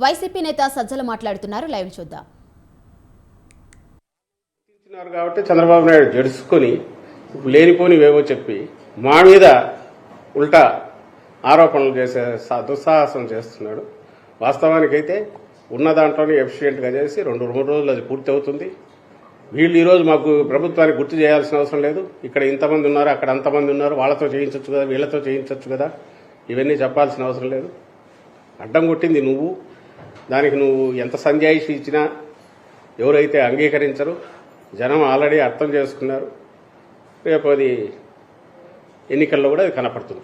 YCP నేత సజ్జల మాట్లాడుతున్నారు. Live చూద్దాం. కాబట్టి చంద్రబాబు నాయుడు జడుచుకొని లేనిపోనివేవో చెప్పి మా మీద ఉల్టా ఆరోపణలు చేసే దుస్సాహసం చేస్తున్నాడు. వాస్తవానికైతే ఉన్న దాంట్లోనే ఎఫిషియెంట్గా చేసి 2-3 రోజులు అది పూర్తి అవుతుంది. వీళ్ళు ఈరోజు మాకు ప్రభుత్వానికి గుర్తు చేయాల్సిన అవసరం లేదు. ఇక్కడ ఇంతమంది ఉన్నారు, అక్కడ అంతమంది ఉన్నారు, వాళ్ళతో చేయించవచ్చు కదా, వీళ్ళతో చేయించవచ్చు కదా, ఇవన్నీ చెప్పాల్సిన అవసరం లేదు. అడ్డం కొట్టింది నువ్వు. దానికి నువ్వు ఎంత సంజాయిషి ఇచ్చినా ఎవరైతే అంగీకరించరు. జనం ఆల్రెడీ అర్థం చేసుకున్నారు. రేపు అది ఎన్నికల్లో కూడా అది కనపడుతుంది.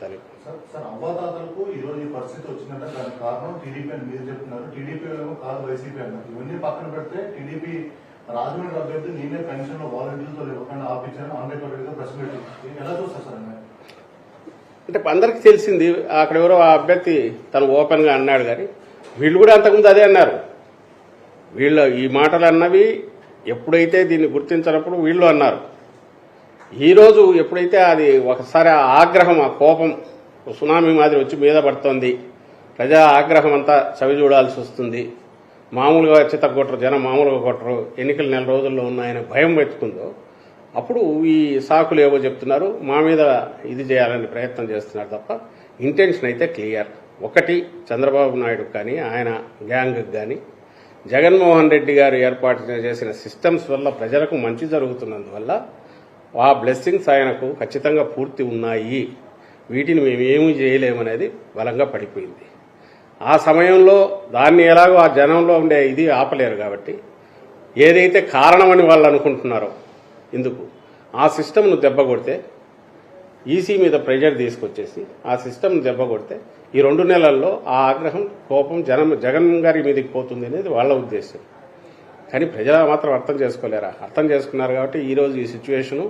సార్ అవ్వాతాతలకు ఈ రోజు ఈ పరిస్థితి వచ్చిందంటే దానికి కారణం టీడీపీ అని మీరు చెప్తున్నారు. టీడీపీ కాదు వైసీపీ అన్నారు. ఇవన్నీ పక్కన పెడితే టీడీపీ రాజమండ్రి అభ్యర్థి నేనే పెన్షన్ లో వాలంటీర్లతో ఇవ్వకుండా ఆపించాను అన్రికార్డెడ్గా ప్రెస్ మీట్ ఎలా చూస్తారు సార్? అంటే అందరికీ తెలిసింది. అక్కడ ఎవరో ఆ అభ్యర్థి తను ఓపెన్ గా అన్నాడు. కానీ వీళ్ళు కూడా అంతకుముందు అదే అన్నారు. వీళ్ళు ఈ మాటలు అన్నవి ఎప్పుడైతే దీన్ని గుర్తించినప్పుడు వీళ్ళు అన్నారు. ఈరోజు ఎప్పుడైతే అది ఒకసారి ఆ ఆగ్రహం, ఆ కోపం సునామీ మాదిరి వచ్చి మీద పడుతోంది, ప్రజా ఆగ్రహం అంతా చవి చూడాల్సి వస్తుంది, మామూలుగా చిత్తగొట్టరు, జనం మామూలుగా కొట్టరు, ఎన్నికలు 4 రోజుల్లో ఉన్నాయని భయం పెట్టుకుందో అప్పుడు ఈ సాకులు ఏవో చెప్తున్నారు, మా మీద ఇది చేయాలని ప్రయత్నం చేస్తున్నారు తప్ప ఇంటెన్షన్ అయితే క్లియర్. ఒకటి, చంద్రబాబు నాయుడు కానీ ఆయన గ్యాంగ్ కానీ జగన్మోహన్ రెడ్డి గారు ఏర్పాటు చేసిన సిస్టమ్స్ వల్ల ప్రజలకు మంచి జరుగుతున్నందువల్ల ఆ బ్లెస్సింగ్స్ ఆయనకు ఖచ్చితంగా పూర్తి ఉన్నాయి. వీటిని మేమేమీ చేయలేమనేది బలంగా పడిపోయింది. ఆ సమయంలో దాన్ని ఎలాగో ఆ జనంలో ఉండే ఇది ఆపలేరు. కాబట్టి ఏదైతే కారణమని వాళ్ళు అనుకుంటున్నారో ఇందుకు ఆ సిస్టమ్ను దెబ్బ కొడితే, ఈసీ మీద ప్రెజర్ తీసుకొచ్చేసి ఆ సిస్టమ్ను దెబ్బ కొడితే ఈ 2 నెలల్లో ఆ ఆగ్రహం, కోపం జగన్ గారి మీదకి పోతుంది అనేది వాళ్ళ ఉద్దేశం. కానీ ప్రజలు మాత్రం అర్థం చేసుకోలేరా? అర్థం చేసుకున్నారు. కాబట్టి ఈరోజు ఈ సిచ్యువేషను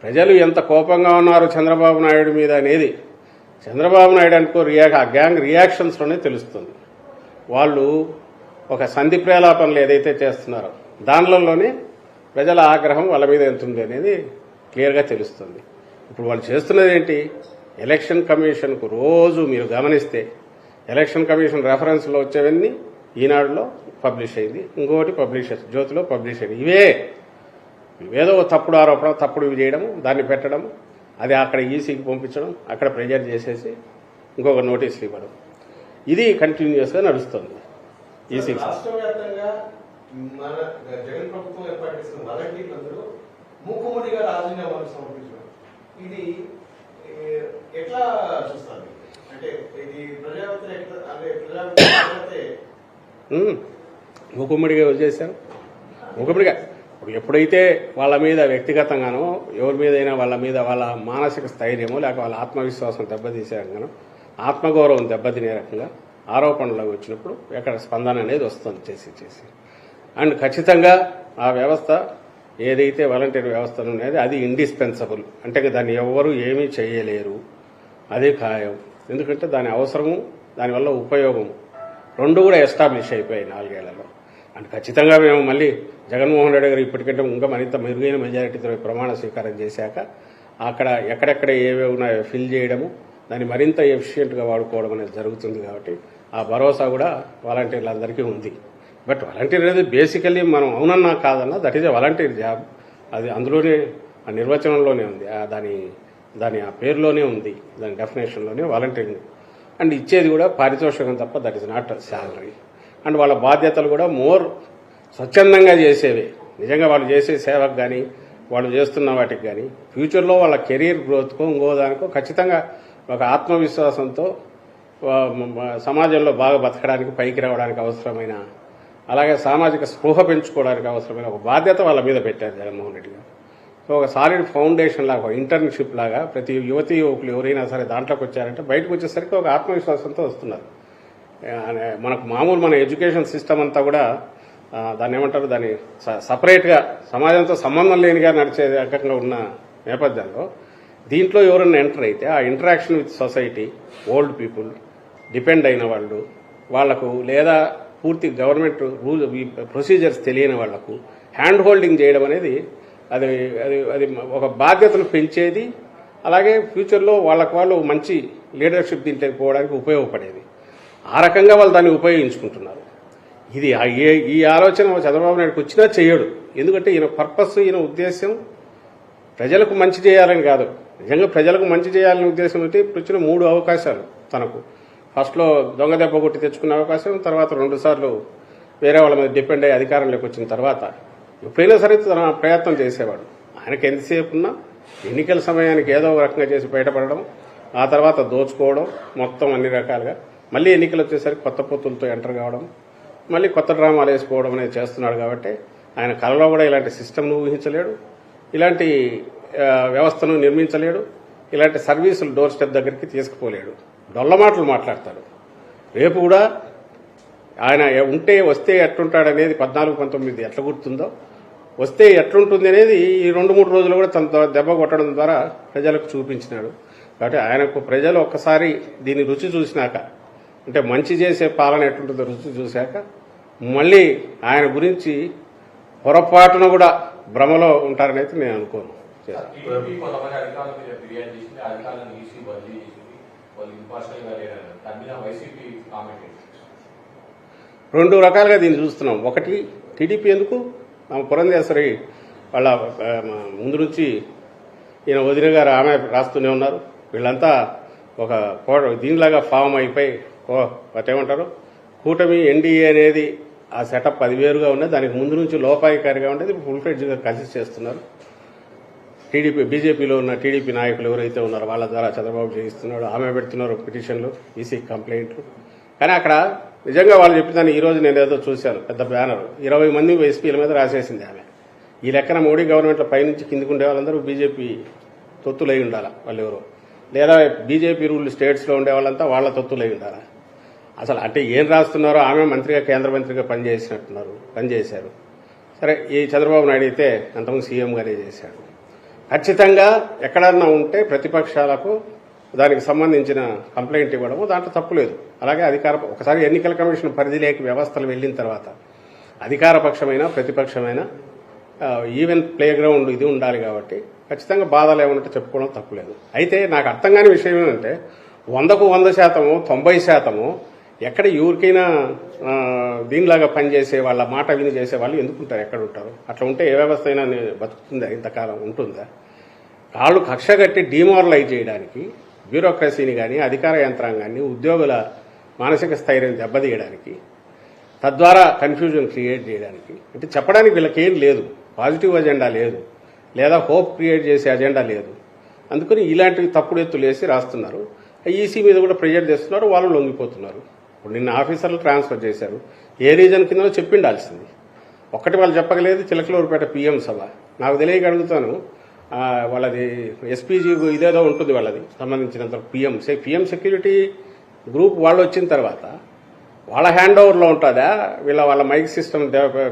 ప్రజలు ఎంత కోపంగా ఉన్నారు చంద్రబాబు నాయుడు మీద అనేది చంద్రబాబు నాయుడు అనుకో ఆ గ్యాంగ్ రియాక్షన్స్లోనే తెలుస్తుంది. వాళ్ళు ఒక సంధి ప్రేలాపనలు ఏదైతే చేస్తున్నారో దానిలోనే ప్రజల ఆగ్రహం వాళ్ళ మీద ఎంత ఉంది అనేది క్లియర్గా తెలుస్తుంది. ఇప్పుడు వాళ్ళు చేస్తున్నది ఏంటి? ఎలక్షన్ కమిషన్కు రోజు మీరు గమనిస్తే ఎలక్షన్ కమిషన్ రెఫరెన్స్లో వచ్చేవన్నీ ఈనాడులో పబ్లిష్ అయింది, ఇంకోటి పబ్లిష్ జ్యోతిలో పబ్లిష్ అయింది. ఇవేదో తప్పుడు ఆరోపణ, తప్పుడు ఇవి చేయడం, దాన్ని పెట్టడం, అది అక్కడ ఈసీకి పంపించడం, అక్కడ ప్రెజర్ చేసేసి ఇంకొక నోటీసులు ఇవ్వడం, ఇది కంటిన్యూస్గా నడుస్తుంది. ఈసీకి రాష్ట్ర వ్యాప్తంగా మన జగన్ ప్రభుత్వం ఏర్పాటు చేసిన వాలంటీర్లందరూ మూకుమ్మడిగా రాజీనామాలు సమర్పించడం, ఇది ఎట్లా చూస్తారు? అంటే ఇది మూకుమ్మడిగా వదిలేశారు. మూకుమ్మడిగా ఎప్పుడైతే వాళ్ళ మీద వ్యక్తిగతంగానో ఎవరి మీదైనా వాళ్ళ మీద వాళ్ళ మానసిక స్థైర్యమో లేక వాళ్ళ ఆత్మవిశ్వాసం దెబ్బతీసే రకంగానో, ఆత్మగౌరవం దెబ్బతినే రకంగా ఆరోపణలు వచ్చినప్పుడు ఎక్కడ స్పందన అనేది వస్తుంది చేసి. అండ్ ఖచ్చితంగా ఆ వ్యవస్థ ఏదైతే వాలంటీర్ వ్యవస్థ ఉన్నది అది ఇండిస్పెన్సబుల్. అంటే దాన్ని ఎవ్వరూ ఏమీ చేయలేరు, అదే ఖాయం. ఎందుకంటే దాని అవసరము, దానివల్ల ఉపయోగము 2 కూడా ఎస్టాబ్లిష్ అయిపోయాయి 4 ఏళ్లలో. అండ్ ఖచ్చితంగా మేము మళ్ళీ జగన్మోహన్ రెడ్డి గారు ఇప్పటికంటే ఇంకా మరింత మెరుగైన మెజారిటీతో ప్రమాణ స్వీకారం చేశాక అక్కడ ఎక్కడెక్కడ ఏవే ఉన్నాయో ఫిల్ చేయడము, దాన్ని మరింత ఎఫిషియెంట్గా వాడుకోవడం అనేది జరుగుతుంది. కాబట్టి ఆ భరోసా కూడా వాలంటీర్లందరికీ ఉంది. బట్ వాలంటీర్ అనేది బేసికల్లీ మనం అవునన్నా కాదన్నా that is a volunteer job. అది అందులోనే ఆ నిర్వచనంలోనే ఉంది, దాని ఆ పేరులోనే ఉంది, దాని డెఫినేషన్లోనే వాలంటీరింగ్. అండ్ ఇచ్చేది కూడా పారితోషికం తప్ప that is not salary. And వాళ్ళ బాధ్యతలు కూడా మోర్ స్వచ్ఛందంగా చేసేవి. నిజంగా వాళ్ళు చేసే సేవకు కానీ వాళ్ళు చేస్తున్న వాటికి కానీ ఫ్యూచర్లో వాళ్ళ కెరీర్ గ్రోత్కో ఇంకో దానికో ఖచ్చితంగా ఒక ఆత్మవిశ్వాసంతో సమాజంలో బాగా బతకడానికి, పైకి రావడానికి అవసరమైన, అలాగే సామాజిక స్పృహ పెంచుకోవడానికి అవసరమైన ఒక బాధ్యత వాళ్ళ మీద పెట్టారు జగన్మోహన్ రెడ్డి గారు. సో ఒక సాలిడ్ ఫౌండేషన్ లాగా, ఇంటర్న్షిప్ లాగా ప్రతి యువతీ యువకులు ఎవరైనా సరే దాంట్లోకి వచ్చారంటే బయటకు వచ్చేసరికి ఒక ఆత్మవిశ్వాసంతో వస్తున్నారు. మనకు మామూలు మన ఎడ్యుకేషన్ సిస్టమ్ అంతా కూడా దాన్ని ఏమంటారు, దాన్ని సపరేట్గా సమాజంతో సంబంధం లేనిగా నడిచే రకంగా ఉన్న నేపథ్యంలో దీంట్లో ఎవరైనా ఎంటర్ అయితే ఆ interaction with society, old people, depend అయిన వాళ్ళు, వాళ్లకు లేదా పూర్తి గవర్నమెంట్ రూల్ ప్రొసీజర్స్ తెలియని వాళ్లకు హ్యాండ్ హోల్డింగ్ చేయడం అనేది అది అది అది ఒక బాధ్యతను పెంచేది. అలాగే ఫ్యూచర్లో వాళ్ళు మంచి లీడర్షిప్ దీంట్లోకి పోవడానికి ఉపయోగపడేది. ఆ రకంగా వాళ్ళు దాన్ని ఉపయోగించుకుంటున్నారు. ఇది ఈ ఆలోచన చంద్రబాబు నాయుడుకి వచ్చినా చేయడు. ఎందుకంటే ఈయన పర్పస్, ఈయన ఉద్దేశం ప్రజలకు మంచి చేయాలని కాదు. నిజంగా ప్రజలకు మంచి చేయాలనే ఉద్దేశం అయితే ఇప్పుడు వచ్చిన 3 అవకాశాలు తనకు. ఫస్ట్లో దొంగ దెబ్బ కొట్టి తెచ్చుకునే అవకాశం, తర్వాత 2 సార్లు వేరే వాళ్ళ మీద డిపెండ్ అయ్యి అధికారంలోకి వచ్చిన తర్వాత ఎప్పుడైనా సరే తన ప్రయత్నం చేసేవాడు. ఆయనకి ఎంతసేపు ఉన్నా ఎన్నికల సమయానికి ఏదో ఒక రకంగా చేసి బయటపడడం, ఆ తర్వాత దోచుకోవడం, మొత్తం అన్ని రకాలుగా మళ్ళీ ఎన్నికలు వచ్చేసరికి కొత్త పొత్తులతో ఎంటర్ కావడం, మళ్ళీ కొత్త డ్రామాలు వేసుకోవడం అనేది చేస్తున్నాడు. కాబట్టి ఆయన కలలో కూడా ఇలాంటి సిస్టమ్ను ఊహించలేడు, ఇలాంటి వ్యవస్థను నిర్మించలేడు, ఇలాంటి సర్వీసులు డోర్ స్టెప్ దగ్గరికి తీసుకుపోలేడు. డొల్ల మాటలు మాట్లాడతాడు. రేపు కూడా ఆయన వస్తే ఎట్లుంటాడనేది 14-19 ఎట్లా గుర్తుందో, వస్తే ఎట్లుంటుంది అనేది ఈ 2-3 రోజులు కూడా తన దెబ్బ కొట్టడం ద్వారా ప్రజలకు చూపించినాడు. కాబట్టి ఆయనకు ప్రజలు ఒక్కసారి దీన్ని రుచి చూసినాక, అంటే మంచి చేసే పాలన ఎట్లుంటుందో రుచి చూశాక, మళ్ళీ ఆయన గురించి పొరపాటున కూడా భ్రమలో ఉంటారని అయితే నేను అనుకోను. టీడీపీ కొంతమంది అధికారుల మీద ఫిర్యాదు చేసింది, అధికారులను ఈసీ బదిలీ చేసింది, వాళ్ళు ఇంపార్షియల్ గా లేరన్నారు. దాని మీద వైసీపీ కామెంట్ ఏంటి? 2 రకాలుగా దీన్ని చూస్తున్నాం. ఒకటి, టీడీపీ ఎందుకు పురంధేశ్వరి వాళ్ళ ముందు నుంచి ఈయన వదిన గారు ఆమె రాస్తూనే ఉన్నారు. వీళ్ళంతా ఒక దీనిలాగా ఫామ్ అయిపోయి ఏమంటారు, కూటమి ఎన్డీఏ అనేది ఆ సెటప్ 10 వేరుగా ఉన్నది. దానికి ముందు నుంచి లోపాయికారిగా ఉండేది, ఫుల్ ఫ్లెడ్జ్గా కలిసి చేస్తున్నారు. టీడీపీ బీజేపీలో ఉన్న టీడీపీ నాయకులు ఎవరైతే ఉన్నారో వాళ్ళ ద్వారా చంద్రబాబు చేయిస్తున్నాడు. ఆమె పెడుతున్నారు పిటిషన్లు, ఈసీ కంప్లైంట్లు. కానీ అక్కడ నిజంగా వాళ్ళు చెప్పిన ఈరోజు నేను ఏదో చూశాను, పెద్ద బ్యానర్ 20 మంది ఎస్పీల మీద రాసేసింది ఆమె. ఈ లెక్కన మోడీ గవర్నమెంట్లో పైనుంచి కిందికి ఉండే వాళ్ళందరూ బీజేపీ తొత్తులై ఉండాలా వాళ్ళు ఎవరు, లేదా బీజేపీ రూల్ స్టేట్స్లో ఉండే వాళ్ళంతా వాళ్ళ తొత్తులై ఉండాలా. అసలు అంటే ఏం రాస్తున్నారో, ఆమె మంత్రిగా కేంద్ర మంత్రిగా పనిచేశారు. సరే, ఈ చంద్రబాబు నాయుడు అయితే అంతకుముందు సీఎంగానే చేశాడు. ఖచ్చితంగా ఎక్కడన్నా ఉంటే ప్రతిపక్షాలకు దానికి సంబంధించిన కంప్లైంట్ ఇవ్వడము దాంట్లో తప్పులేదు. అలాగే ఒకసారి ఎన్నికల కమిషన్ పరిధిలోకి వ్యవస్థలు వెళ్లిన తర్వాత అధికార పక్షమైన ప్రతిపక్షమైన ఈవెన్ ప్లే గ్రౌండ్ ఇది ఉండాలి. కాబట్టి ఖచ్చితంగా బాధలు ఏమన్నట్టు చెప్పుకోవడం తప్పులేదు. అయితే నాకు అర్థం కాని విషయం ఏంటంటే 100కు 100%, 90% ఎక్కడ ఎవరికైనా దీనిలాగా పనిచేసే వాళ్ళ మాట విని చేసే వాళ్ళు ఎందుకుంటారు, ఎక్కడ ఉంటారు? అట్లా ఉంటే ఏ వ్యవస్థ అయినా బతుకుతుందా, ఇంతకాలం ఉంటుందా? వాళ్ళు కక్ష కట్టి డిమారలైజ్ చేయడానికి, బ్యూరోక్రసీని కానీ అధికార యంత్రాంగాన్ని, ఉద్యోగుల మానసిక స్థైర్యం దెబ్బతీయడానికి, తద్వారా కన్ఫ్యూజన్ క్రియేట్ చేయడానికి, అంటే చెప్పడానికి వీళ్ళకేం లేదు, పాజిటివ్ అజెండా లేదు, లేదా హోప్ క్రియేట్ చేసే అజెండా లేదు. అందుకని ఇలాంటివి తప్పుడు ఎత్తులు వేసి రాస్తున్నారు. ఈసీ మీద కూడా ప్రెజర్ చేస్తున్నారు, వాళ్ళు లొంగిపోతున్నారు. ఇప్పుడు నిన్న ఆఫీసర్లు ట్రాన్స్ఫర్ చేశారు. ఏ రీజన్ కిందలో చెప్పిండాల్సింది. ఒక్కటి వాళ్ళు చెప్పగలేదు. చిలకలూరుపేట పీఎం సభ నాకు తెలియక అడుగుతాను, వాళ్ళది ఎస్పీజీ ఇదేదో ఉంటుంది వాళ్ళది సంబంధించినంత పిఎం సెక్యూరిటీ గ్రూప్ వాళ్ళు వచ్చిన తర్వాత వాళ్ళ హ్యాండ్ ఓవర్లో ఉంటుందా, వాళ్ళ మైక్ సిస్టమ్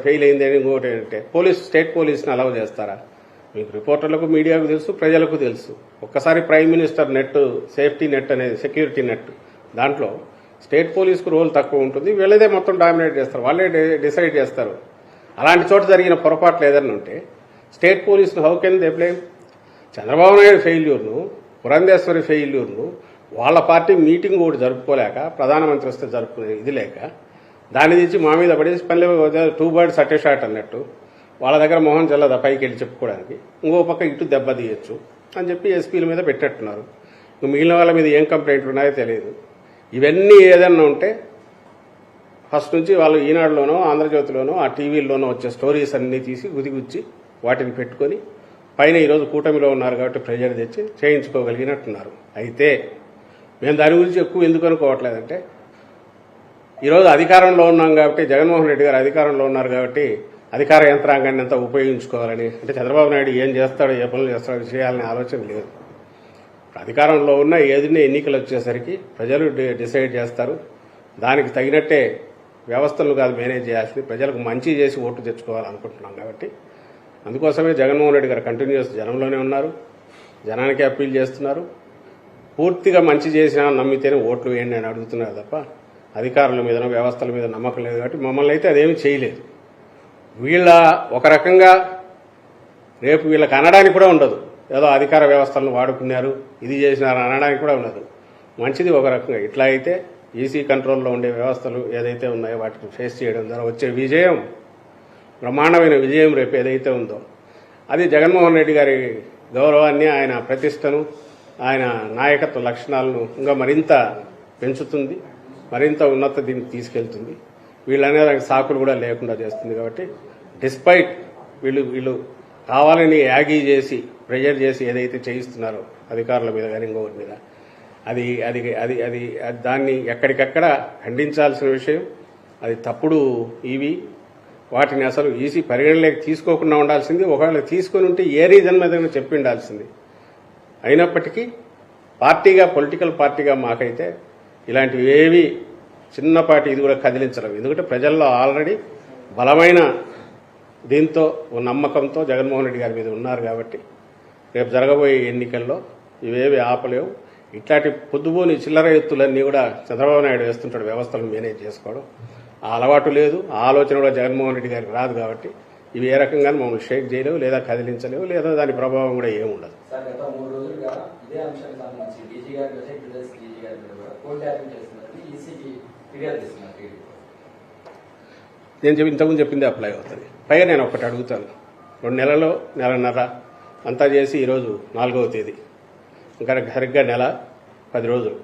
ఫెయిల్ అయింది అని ఇంకోటి అంటే స్టేట్ పోలీస్ని అలౌ చేస్తారా? మీకు రిపోర్టర్లకు, మీడియాకు తెలుసు, ప్రజలకు తెలుసు. ఒక్కసారి prime minister net, safety net అనేది సెక్యూరిటీ నెట్, దాంట్లో స్టేట్ పోలీసుకు రోల్ తక్కువ ఉంటుంది. వీళ్ళదే మొత్తం డామినేట్ చేస్తారు, వాళ్ళే డిసైడ్ చేస్తారు. అలాంటి చోట జరిగిన పొరపాట్లు ఏదన్నా ఉంటే స్టేట్ పోలీసును how can they blame? Chandrababu Naidu ఫెయిల్యూర్ను, పురంధేశ్వరి ఫెయిల్యూర్ను వాళ్ళ పార్టీ మీటింగ్ కూడా జరుపుకోలేక, ప్రధానమంత్రి వస్తే జరుపుకునే ఇది లేక దాన్ని తెచ్చి మా మీద పడేసి పల్లె 2 birds అట్టే షాట్ అన్నట్టు వాళ్ళ దగ్గర మొహం చల్లదా పైకి వెళ్ళి చెప్పుకోవడానికి, ఇంకో పక్క ఇటు దెబ్బ తీయచ్చు అని చెప్పి ఎస్పీల మీద పెట్టేట్టున్నారు. మిగిలిన వాళ్ళ మీద ఏం కంప్లైంట్లు ఉన్నాయో తెలియదు. ఇవన్నీ ఏదన్నా ఉంటే ఫస్ట్ నుంచి వాళ్ళు ఈనాడులోనో, ఆంధ్రజ్యోతిలోనో, ఆ టీవీల్లోనో వచ్చే స్టోరీస్ అన్నీ తీసి గుదిగుచ్చి వాటిని పెట్టుకొని పైన ఈరోజు కూటమిలో ఉన్నారు కాబట్టి ప్రెజర్ తెచ్చి చేయించుకోగలిగినట్టున్నారు. అయితే మేము దాని గురించి ఎక్కువ ఎందుకు అనుకోవట్లేదంటే, ఈరోజు అధికారంలో ఉన్నాం కాబట్టి, జగన్మోహన్ రెడ్డి గారు అధికారంలో ఉన్నారు కాబట్టి అధికార యంత్రాంగాన్ని అంతా ఉపయోగించుకోవాలని, అంటే చంద్రబాబు నాయుడు ఏం చేస్తాడో, ఏ పనులు చేస్తాడో చేయాలనే ఆలోచన లేదు. అధికారంలో ఉన్న ఏదైనా ఎన్నికలు వచ్చేసరికి ప్రజలు డిసైడ్ చేస్తారు. దానికి తగినట్టే వ్యవస్థలు కాదు మేనేజ్ చేయాల్సింది, ప్రజలకు మంచి చేసి ఓట్లు తెచ్చుకోవాలనుకుంటున్నాం. కాబట్టి అందుకోసమే జగన్మోహన్ రెడ్డి గారు కంటిన్యూస్ జనంలోనే ఉన్నారు, జనానికి అప్పీల్ చేస్తున్నారు. పూర్తిగా మంచి చేసినా నమ్మితేనే ఓట్లు వేయండి అని అడుగుతున్నారు తప్ప అధికారుల మీదనో వ్యవస్థల మీద నమ్మకం లేదు. కాబట్టి మమ్మల్ని అయితే అదేమీ చేయలేదు. వీళ్ళ ఒక రకంగా రేపు వీళ్ళకి అనడానికి కూడా ఉండదు, ఏదో అధికార వ్యవస్థలను వాడుకున్నారు, ఇది చేసినారు అనడానికి కూడా ఉండదు. మంచిది ఒక రకంగా. ఇట్లా అయితే ఈసీ కంట్రోల్లో ఉండే వ్యవస్థలు ఏదైతే ఉన్నాయో వాటిని ఫేస్ చేయడం ద్వారా వచ్చే విజయం, బ్రహ్మాండమైన విజయం రేపు ఏదైతే ఉందో అది జగన్మోహన్ రెడ్డి గారి గౌరవాన్ని, ఆయన ప్రతిష్టను, ఆయన నాయకత్వ లక్షణాలను ఇంకా మరింత పెంచుతుంది, మరింత ఉన్నత దీనికి తీసుకెళ్తుంది. వీళ్ళనే దానికి సాకులు కూడా లేకుండా చేస్తుంది. కాబట్టి డిస్పైట్ వీళ్ళు కావాలని యాగీ చేసి ప్రెజర్ చేసి ఏదైతే చేయిస్తున్నారో అధికారుల మీద కానీ ఇంకొకరి మీద అది అది అది అది దాన్ని ఎక్కడికక్కడ ఖండించాల్సిన విషయం. అది తప్పుడు ఇవి వాటిని అసలు ఈసీ పరిగణలోకి తీసుకోకుండా ఉండాల్సింది. ఒకవేళ తీసుకొని ఉంటే ఏ రీజన్ మీద చెప్పి ఉండాల్సింది. అయినప్పటికీ పార్టీగా, పొలిటికల్ పార్టీగా మాకైతే ఇలాంటివి ఏవి చిన్నపాటి ఇది కూడా కదిలించడం. ఎందుకంటే ప్రజల్లో ఆల్రెడీ బలమైన దీంతో నమ్మకంతో జగన్మోహన్ రెడ్డి గారి మీద ఉన్నారు. కాబట్టి రేపు జరగబోయే ఎన్నికల్లో ఇవేవి ఆపలేవు. ఇట్లాంటి పొద్దుబోని చిల్లర ఎత్తులన్నీ కూడా చంద్రబాబు నాయుడు వేస్తుంటాడు, వ్యవస్థలను మేనేజ్ చేసుకోవడం. ఆ అలవాటు లేదు, ఆ ఆలోచన కూడా జగన్మోహన్ రెడ్డి గారికి రాదు. కాబట్టి ఇవి ఏ రకంగా మమ్మల్ని షేక్ చేయలేవు, లేదా కదిలించలేవు, లేదా దాని ప్రభావం కూడా ఏముండదు. సార్, గత 3 రోజులుగా ఇదే అంశానికి సంబంధించి డీజీ గారి మీద, ప్రదేశ్ డీజీ గారి మీద కూడా కోర్టు యాక్షన్ చేస్తున్నారని ఈసీకి ఫిర్యాదు చేస్తున్నారు. నేను ఇంతకుముందు చెప్పింది అప్లై అవుతుంది. పైగా నేను ఒకటి అడుగుతాను, 2 నెలలు, నెలన్నర అంతా చేసి ఈరోజు 4వ తేదీ, ఇంకా సరిగ్గా నెల 10 రోజులు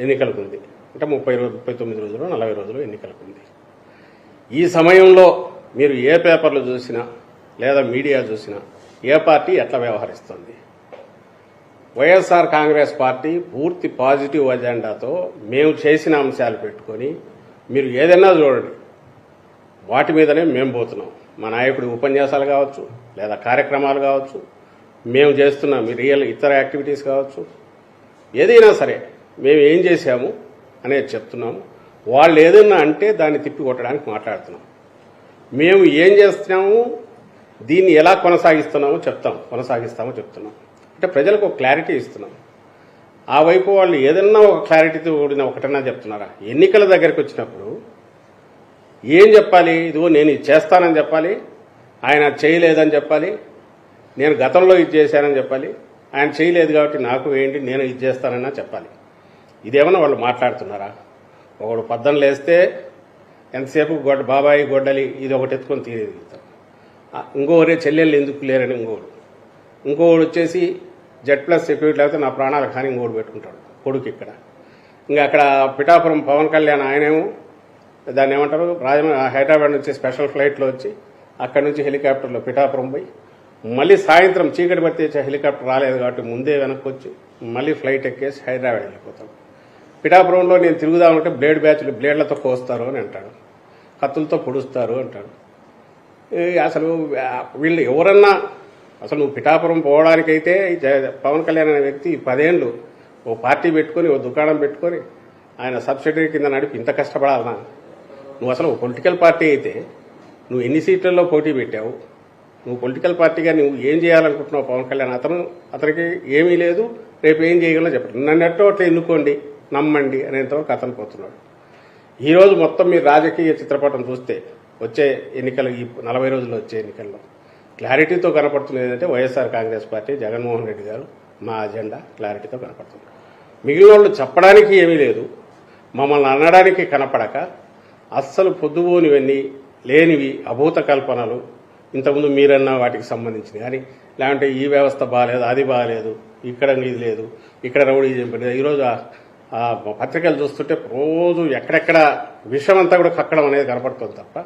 ఎన్నికలకు ఉంది. అంటే 30 రోజులు, 39 రోజులు, 40 రోజులు ఎన్నికలకు ఉంది. ఈ సమయంలో మీరు ఏ పేపర్లు చూసినా లేదా మీడియా చూసినా ఏ పార్టీ ఎట్లా వ్యవహరిస్తుంది? వైఎస్ఆర్ కాంగ్రెస్ పార్టీ పూర్తి పాజిటివ్ అజెండాతో మేము చేసిన అంశాలు పెట్టుకొని మీరు ఏదైనా చూడండి, వాటి మీదనే మేము పోతున్నాం. మా నాయకుడి ఉపన్యాసాలు కావచ్చు, లేదా కార్యక్రమాలు కావచ్చు, మేము చేస్తున్న రియల్ ఇతర యాక్టివిటీస్ కావచ్చు, ఏదైనా సరే మేము ఏం చేశాము అనేది చెప్తున్నాము. వాళ్ళు ఏదైనా అంటే దాన్ని తిప్పి కొట్టడానికి మాట్లాడుతున్నాం. మేము ఏం చేస్తున్నాము, దీన్ని ఎలా కొనసాగిస్తున్నామో చెప్తున్నాం. అంటే ప్రజలకు ఒక క్లారిటీ ఇస్తున్నాం. ఆ వైపు వాళ్ళు ఏదన్నా ఒక క్లారిటీతో కూడిన ఒకటన్నా చెప్తున్నారా? ఎన్నికల దగ్గరికి వచ్చినప్పుడు ఏం చెప్పాలి? ఇదిగో నేను ఇది చేస్తానని చెప్పాలి, ఆయన చేయలేదని చెప్పాలి, నేను గతంలో ఇది చేశానని చెప్పాలి, ఆయన చేయలేదు కాబట్టి నాకు ఏంటి, నేను ఇది చేస్తానన్నా చెప్పాలి. ఇదేమన్నా వాళ్ళు మాట్లాడుతున్నారా? ఒకడు పద్దం లేస్తే ఎంతసేపు బాబాయి గొడ్డలి ఇది ఒకటి ఎత్తుకొని తీరేదిగుతారు. ఇంకొకరే చెల్లెళ్ళు ఎందుకు లేరని ఇంకోడు వచ్చేసి Z+ సెక్యూరిటీ లేకపోతే నా ప్రాణాలు కానీ ఇంకోటి పెట్టుకుంటాడు కొడుకు. ఇక్కడ ఇంకా అక్కడ పిఠాపురం పవన్ కళ్యాణ్ ఆయనేమో దాన్ని ఏమంటారు, హైదరాబాద్ నుంచి స్పెషల్ ఫ్లైట్లో వచ్చి అక్కడి నుంచి హెలికాప్టర్లో పిఠాపురం పోయి మళ్ళీ సాయంత్రం చీకటి పడితే హెలికాప్టర్ రాలేదు కాబట్టి ముందే వెనక్కి వచ్చి మళ్ళీ ఫ్లైట్ ఎక్కేసి హైదరాబాద్ వెళ్ళిపోతాడు. పిఠాపురంలో నేను తిరుగుదామంటే బ్లేడ్లతో కోస్తారు అని అంటాడు, కత్తులతో పొడుస్తారు అంటాడు. అసలు వీళ్ళు ఎవరన్నా అసలు నువ్వు పిఠాపురం పోవడానికైతే పవన్ కళ్యాణ్ అనే వ్యక్తి 10 ఏళ్ళు ఓ పార్టీ పెట్టుకొని, ఓ దుకాణం పెట్టుకొని ఆయన సబ్సిడీ కింద నడిపి ఇంత కష్టపడాలనా? నువ్వు అసలు పొలిటికల్ పార్టీ అయితే నువ్వు ఎన్ని సీట్లలో పోటీ పెట్టావు? నువ్వు పొలిటికల్ పార్టీగా నువ్వు ఏం చేయాలనుకుంటున్నావు? పవన్ కళ్యాణ్ అతనికి ఏమీ లేదు, రేపు ఏం చేయగలనో చెప్పండి, నన్నెట్టో అట్లా ఎన్నుకోండి, నమ్మండి అనేంతవరకు అతను పోతున్నాడు. ఈరోజు మొత్తం మీరు రాజకీయ చిత్రపటం చూస్తే వచ్చే ఎన్నికలు, ఈ 40 రోజుల్లో వచ్చే ఎన్నికల్లో క్లారిటీతో కనపడుతున్నది ఏంటంటే వైఎస్ఆర్ కాంగ్రెస్ పార్టీ, జగన్మోహన్ రెడ్డి గారు మా అజెండా క్లారిటీతో కనపడుతుంది. మిగిలిన వాళ్ళు చెప్పడానికి ఏమీ లేదు, మమ్మల్ని అనడానికి కనపడక అస్సలు పొద్దుబోనివన్నీ లేనివి అభూత కల్పనలు. ఇంతకుముందు మీరన్న వాటికి సంబంధించింది కానీ, లేదంటే ఈ వ్యవస్థ బాగాలేదు, అది బాగాలేదు, ఇక్కడ ఇది లేదు, ఇక్కడ రౌడీ చెప్పలేదు. ఈరోజు ఆ పత్రికలు చూస్తుంటే రోజు ఎక్కడెక్కడ విషయం అంతా కూడా కక్కడం అనేది కనపడుతుంది తప్ప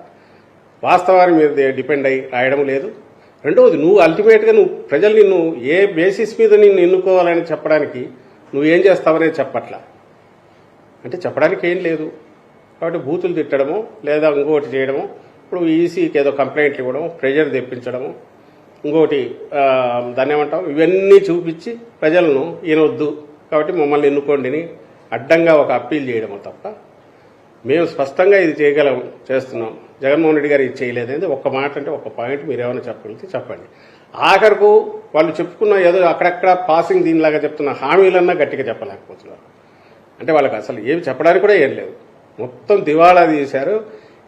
వాస్తవాన్ని మీద డిపెండ్ అయ్యి రాయడం లేదు. రెండవది, నువ్వు అల్టిమేట్గా ప్రజలు నిన్ను ఏ బేసిస్ మీద నిన్ను ఎన్నుకోవాలని చెప్పడానికి నువ్వేం చేస్తావనేది చెప్పట్లా. అంటే చెప్పడానికి ఏం లేదు. కాబట్టి బూతులు తిట్టడము లేదా ఇంకోటి చేయడము, ఇప్పుడు ఈసీకి ఏదో కంప్లైంట్లు ఇవ్వడం, ప్రెజర్ తెప్పించడము, ఇంకోటి దాన్ని ఏమంటాం, ఇవన్నీ చూపించి ప్రజలను ఈయనొద్దు కాబట్టి మమ్మల్ని ఎన్నుకోండిని అడ్డంగా ఒక అప్పీల్ చేయడము తప్ప మేము స్పష్టంగా ఇది చేస్తున్నాం. జగన్మోహన్ రెడ్డి గారు ఇది చేయలేదనేది ఒక్క మాట, అంటే ఒక్క పాయింట్ మీరు ఏమైనా చెప్పగలిగితే చెప్పండి. ఆఖరకు వాళ్ళు చెప్పుకున్న ఏదో అక్కడక్కడ పాసింగ్ దీనిలాగా చెప్తున్న హామీలన్నా గట్టిగా చెప్పలేకపోతున్నారు. అంటే వాళ్ళకి అసలు ఏమి చెప్పడానికి కూడా ఏం లేదు. మొత్తం దివాళా తీశారు.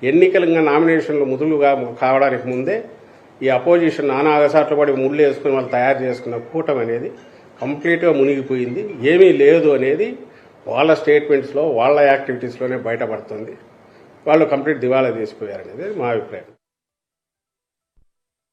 ఎన్నికలుగా నామినేషన్లు ముదులుగా కావడానికి ముందే ఈ అపోజిషన్ నానా అగసాట్లు పడి ముళ్ళు వేసుకుని వాళ్ళు తయారు చేసుకున్న కూటమి అనేది కంప్లీట్గా మునిగిపోయింది. ఏమీ లేదు అనేది వాళ్ళ స్టేట్మెంట్స్లో వాళ్ళ యాక్టివిటీస్లోనే బయటపడుతుంది. వాళ్ళు కంప్లీట్ దివాలా తీసిపోయారనేది మా అభిప్రాయం.